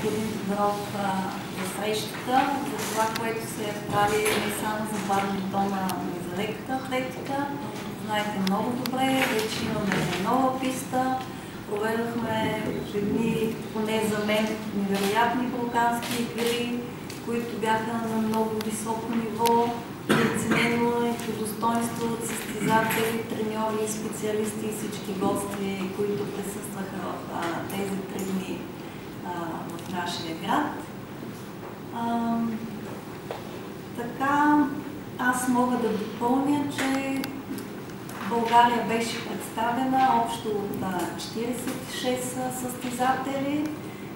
господин Тодоров за срещата, за това, което се прави не само за бадминтона, но и за леката атлетика. Знаете много добре, вече имаме нова писта. Проведохме едни, поне за мен, невероятни балкански игри, които бяха на много високо ниво, оценено и по достоинство от състезатели, треньори, специалисти и всички гости, които присъстваха в тези 3 дни в нашия град. Така, аз мога да допълня, че България беше представена общо от 46 състезатели.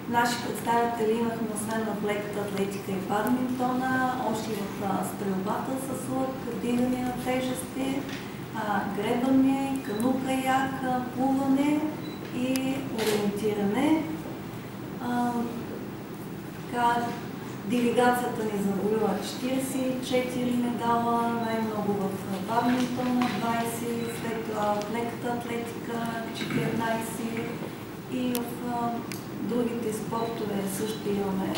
Наши представители имахме освен в леката атлетика и бадминтона, още в стрелбата с лък, вдигане на тежести, гребане, кану-каяк, плуване и ориентиране. Делегацията ни завоюва 44 медала, най-много в бадминтона 20, след това в леката атлетика 14 и в другите спортове също имаме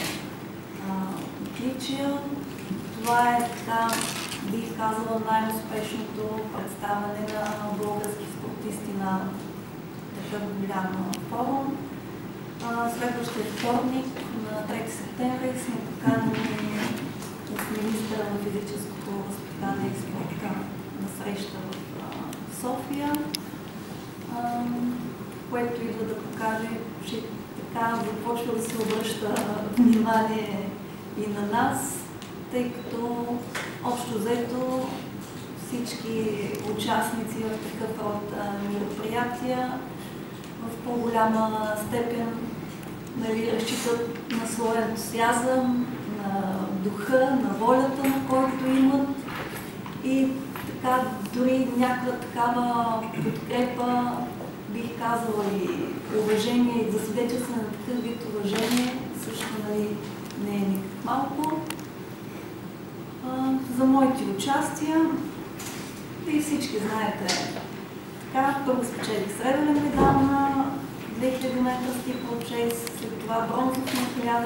отличия. Това е така, бих казала, най-успешното представяне на български спортисти на такъв голям форум. Следващия вторник, на 3 септември, сме поканени от министъра на физическото възпитание и спорта на среща в София, което идва да покаже, че така започва да се обръща внимание и на нас, тъй като общо взето всички участници в такъв род мероприятия в по-голяма степен разчитат на своя ентусиазъм, на духа, на волята, на който имат и така дори някаква такава подкрепа, бих казала и уважение, и за свидетелство на такъв вид уважение също не е никак малко. За моите участия, и всички знаете, така, първо спечелих сребърен медал на 2000 метра стипъл чейс, след това бронзов на 1500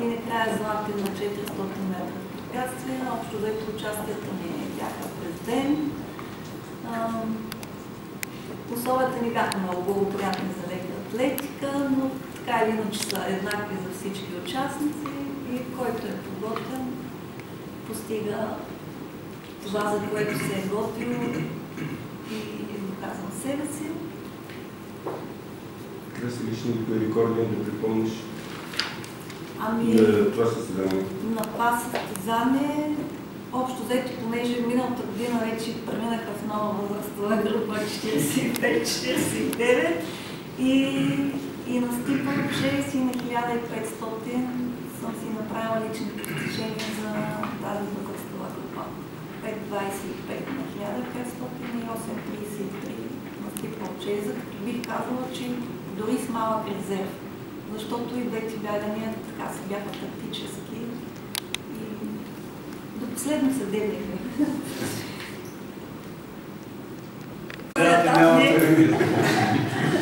и накрая златен на 400 метра препятствия. Общо взето участията ми бяха през ден. Условията ни бяха много благоприятни за лека атлетика, но така или иначе са еднакви за всички участници и който е подготвен, постига това, за което се е готвил и доказва себе си. Какви са личните рекорди да припомниш това състезание? На това състезание, общо взето, понеже миналата година вече преминаха в нова възрастова група 45-49 и на стипъл 6 и на 1500 съм си направила лични постижения за тази възрастова група. 5.25 на 1500 и 8.33 на стипъл 6, за като бих казала, че дори с малък резерв, защото и двете бягания така се бяха тактически и до последно се делихме.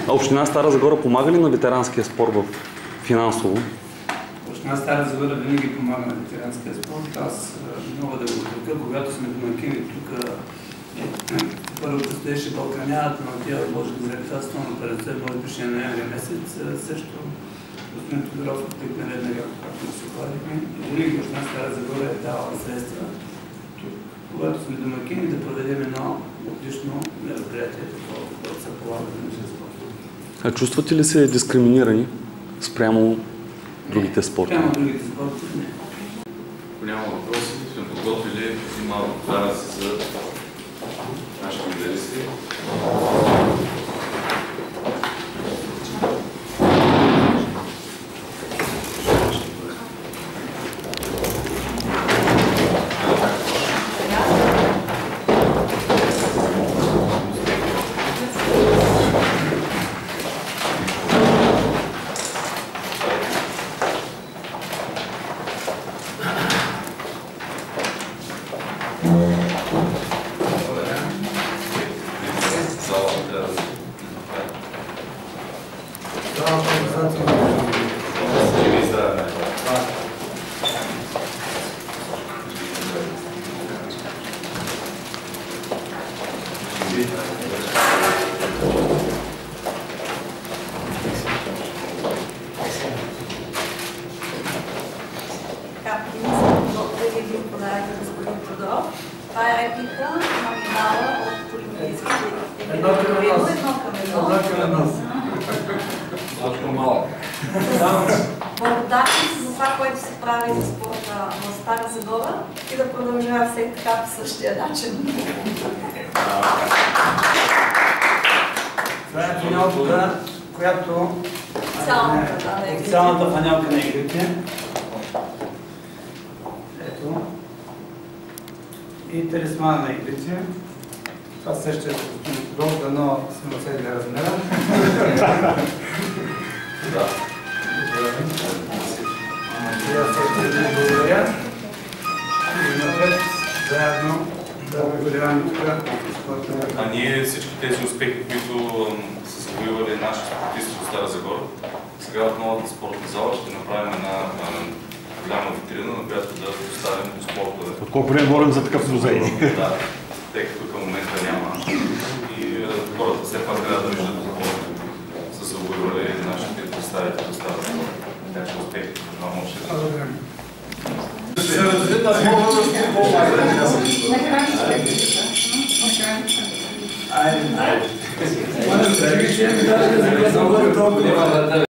Община Стара Загора помага ли на ветеранския спорт финансово? Община Стара Загора винаги помага на ветеранския спорт. Аз мога да го отрека, когато сме домакини тук. Първо предстоеше Балканята, но тя може да заедателно през 7 годишния ноември месец. Също господин Тодоров оттък на веднага, както се хвалихме. Винаги Община Стара Загора е давала средства, когато сме домакини, да проведем едно отлично мероприятие, което се полага да не се спорта. А чувствате ли се дискриминирани спрямо другите спорти? Спрямо другите спорти не. Ако няма въпроси, сме подготвили един малко подаръци за нашите медалисти. Загоров. Това е реплика на минала от олимпийските. Едно към едно. Едно към едно. Точно малък. Благодарни за това, което се прави за спорта в Стара Загора и да продължава всеки така по същия начин. Това е фанелката, която официалната фанелка на игрите. Ето. И талисмана на игрите. Това също е долга, но сме оцели размера. Да. Благодаря. И напред заедно да благодаряваме тук. А ние всички тези успехи, които са завоювали наши спортисти от Стара Загора, сега в новата спортна зала ще направим една голяма витрина, на която да поставим спортове. Отколко не говорим за такъв музей. Да, тъй като към момента няма. И хората все пак трябва да виждат какво са завоювали нашите представители от Стара Загора. Така че успехи. Това може да Благодаря. Айде. Айде.